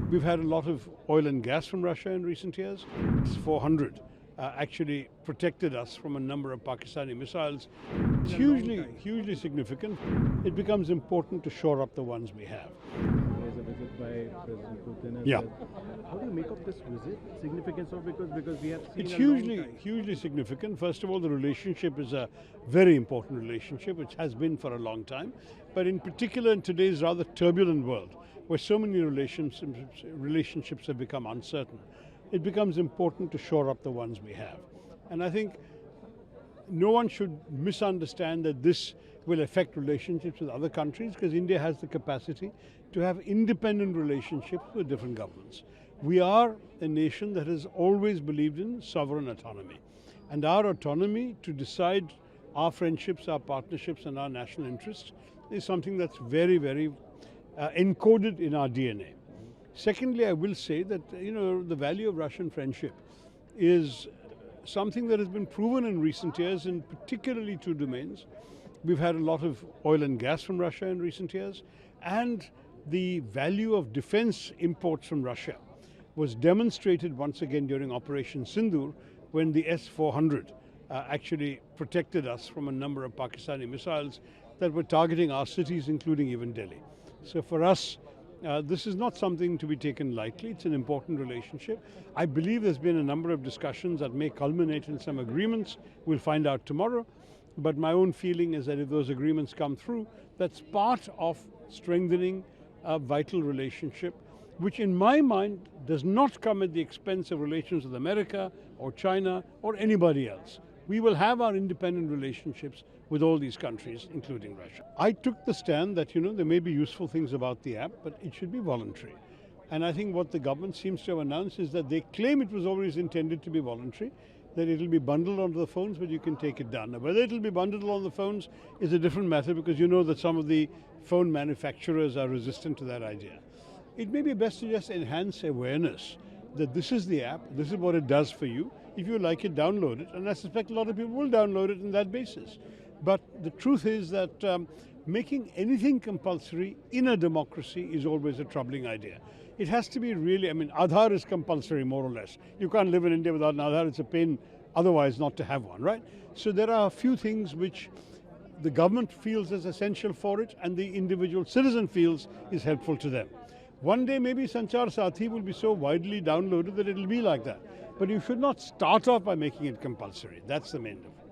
We've had a lot of oil and gas from Russia in recent years. S-400 actually protected us from a number of Pakistani missiles. It's hugely significant. It becomes important to shore up the ones we have. There's a visit by President Putin. Yeah. How do you make of this visit? Significance of because we have seen It's a hugely significant. First of all, the relationship is a very important relationship, which has been for a long time. But in particular, in today's rather turbulent world, where so many relationships have become uncertain, it becomes important to shore up the ones we have. And I think no one should misunderstand that this will affect relationships with other countries, because India has the capacity to have independent relationships with different governments. We are a nation that has always believed in sovereign autonomy. And our autonomy to decide our friendships, our partnerships, and our national interests is something that's very encoded in our DNA. Secondly, I will say that the value of Russian friendship is something that has been proven in recent years in particularly two domains. We've had a lot of oil and gas from Russia in recent years, and the value of defense imports from Russia was demonstrated once again during Operation Sindoor, when the S-400 actually protected us from a number of Pakistani missiles that were targeting our cities, including even Delhi. So for us, this is not something to be taken lightly. It's an important relationship. I believe there's been a number of discussions that may culminate in some agreements. We'll find out tomorrow. But my own feeling is that if those agreements come through, that's part of strengthening a vital relationship, which in my mind does not come at the expense of relations with America or China or anybody else. We will have our independent relationships with all these countries, including Russia. I took the stand that, there may be useful things about the app, but it should be voluntary. And I think what the government seems to have announced is that they claim it was always intended to be voluntary, that it will be bundled onto the phones, but you can take it down. Now, whether it will be bundled on the phones is a different matter, because you know that some of the phone manufacturers are resistant to that idea. It may be best to just enhance awareness that this is the app, this is what it does for you. If you like it, download it, and I suspect a lot of people will download it on that basis. But the truth is that making anything compulsory in a democracy is always a troubling idea. It has to be really, Aadhaar is compulsory more or less. You can't live in India without an Aadhaar. It's a pain otherwise not to have one, right? So there are a few things which the government feels is essential for it, and the individual citizen feels is helpful to them. One day maybe Sanchar Sathi will be so widely downloaded that it will be like that. But you should not start off by making it compulsory. That's the main difference.